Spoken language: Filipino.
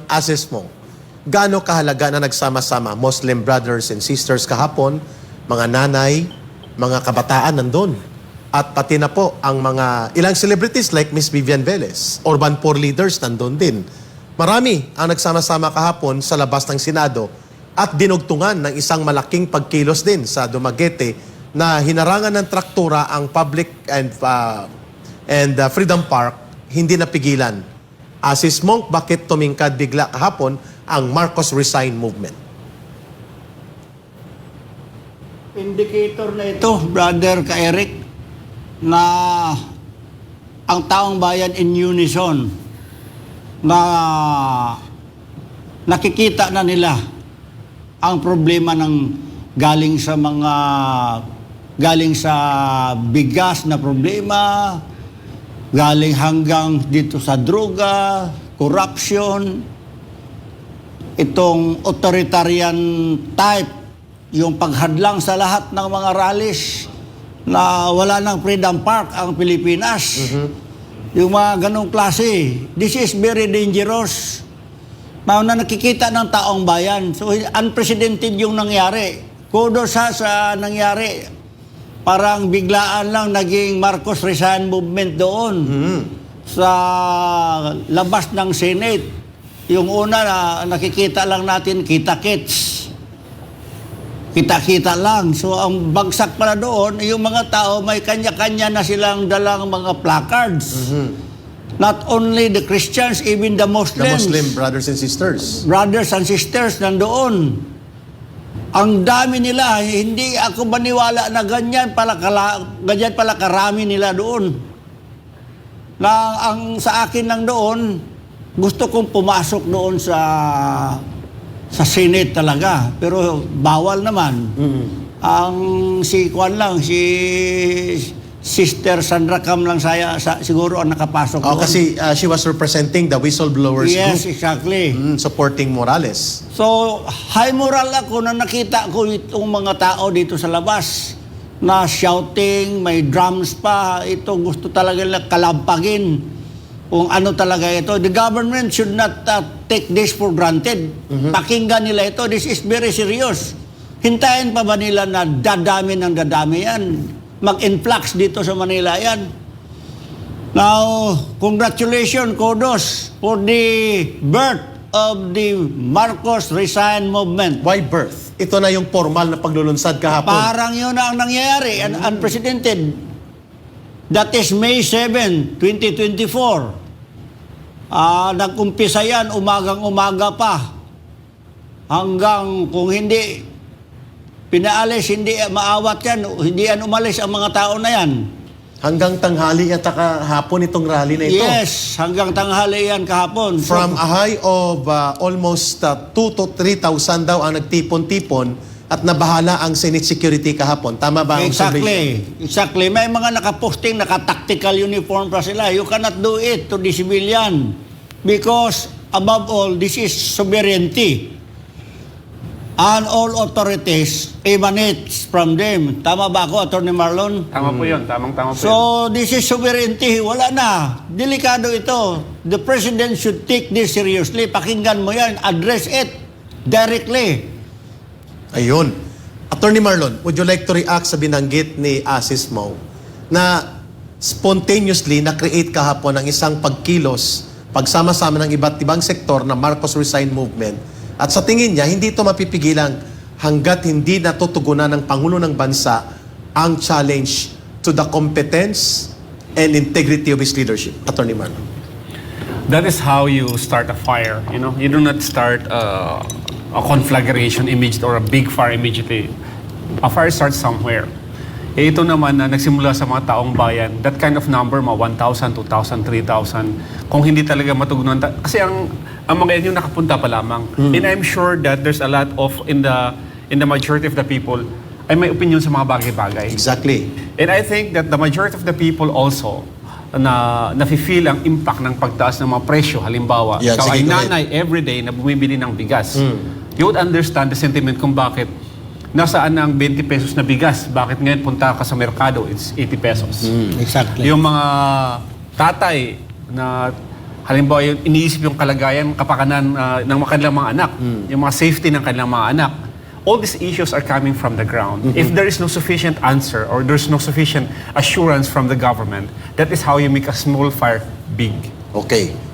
assess mo, gaano kahalaga na nagsama-sama Muslim brothers and sisters kahapon, mga nanay, mga kabataan nandun. At pati na po ang mga ilang celebrities like Miss Vivian Velez, urban poor leaders nandun din. Marami ang nagsama-sama kahapon sa labas ng Senado at dinugtungan ng isang malaking pagkilos din sa Dumaguete na hinarangan ng traktura ang public and Freedom Park, hindi napigilan. Sis Monk, bakit tumingkad bigla kahapon ang Marcos Resign movement? Indicator na ito, brother ka-Eric, na ang taong bayan in unison na nakikita na nila ang problema ng galing sa bigas na problema, galing hanggang dito sa droga, corruption, itong authoritarian type, yung paghadlang sa lahat ng mga rallies na wala ng Freedom Park ang Pilipinas. Yung mga ganong klase. This is very dangerous. Na nakikita ng taong bayan. So, unprecedented yung nangyari. Kudos sa nangyari. Parang biglaan lang naging Marcos Resign movement doon. Sa labas ng Senate. Yung una na nakikita lang natin, kita-kits. Kita-kita lang. So, ang bagsak pala doon, yung mga tao, may kanya-kanya na silang dalang mga placards. Not only the Christians, even the Muslims. The Muslim brothers and sisters. Brothers and sisters nandoon. Ang dami nila, hindi ako maniwala na ganyan pala karami nila doon. Na ang sa akin lang doon, gusto kong pumasok doon sa Senate talaga. Pero bawal naman. Ang si Sister Sandra Cam lang siguro ang nakapasok doon. Kasi she was representing the whistleblowers group. Yes, exactly. Supporting Morales. So, high moral ako na nakita ko itong mga tao dito sa labas na shouting, may drums pa. Ito gusto talaga nila kalampagin kung ano talaga ito. The government should not take this for granted. Pakinggan nila ito. This is very serious. Hintayin pa ba nila na dadami yan? Mag-influx dito sa Manila yan. Now, congratulations, kudos for the birth of the Marcos Resign movement. Why birth? Ito na yung formal na paglulunsad kahapon. Parang yun na ang nangyayari, unprecedented. That is May 7, 2024. Nag-umpisa yan, umagang-umaga pa. Hanggang kung hindi pinaalis, hindi maawat yan, hindi yan umalis ang mga tao na yan. Hanggang tanghali at kahapon itong rally na ito. Yes, hanggang tanghali yan kahapon. From a high of almost 2,000 to 3,000 daw ang nagtipon-tipon at nabahala ang Senate security kahapon. Tama ba ang observation? Exactly. May mga nakaposting, naka-tactical uniform pa sila. You cannot do it to the civilian because above all, this is sovereignty. And all authorities emanates from them. Tama ba ako, Atty. Marlon? Tama po yun. Tamang-tama po yun. So, this is sovereignty. Wala na. Delikado ito. The President should take this seriously. Pakinggan mo yan. Address it directly. Ayun. Atty. Marlon, would you like to react sa binanggit ni Sis Monk na spontaneously na-create kahapon ng isang pagkilos, pagsama-sama ng iba't ibang sektor na Marcos Resign movement? At sa tingin niya, hindi ito mapipigilan hanggat hindi natutugunan ng Pangulo ng Bansa ang challenge to the competence and integrity of his leadership. Atty. Marlon. That is how you start a fire. You know, you do not start a conflagration image or a big fire immediately. A fire starts somewhere. Ito naman na nagsimula sa mga taong bayan, that kind of number, mga 1,000, 2,000, 3,000, kung hindi talaga matugunan. Kasi ang mga yan yung nakapunta pa lamang. And I'm sure that there's a lot of, in the majority of the people, ay may opinion sa mga bagay-bagay. Exactly. And I think that the majority of the people also, na nafe-feel ang impact ng pagtaas ng mga presyo. Halimbawa, Yeah, ikaw sige, ay go ahead. nanay everyday na bumibili ng bigas. You would understand the sentiment kung bakit nasaan na ang 20 pesos na bigas. Bakit ngayon punta ka sa merkado, it's 80 pesos. Exactly. Yung mga tatay na Halimbawa, yung iniisip yung kalagayan, kapakanan ng kanilang mga anak, yung mga safety ng kanilang mga anak. All these issues are coming from the ground. If there is no sufficient answer or there's no sufficient assurance from the government, that is how you make a small fire big. Okay.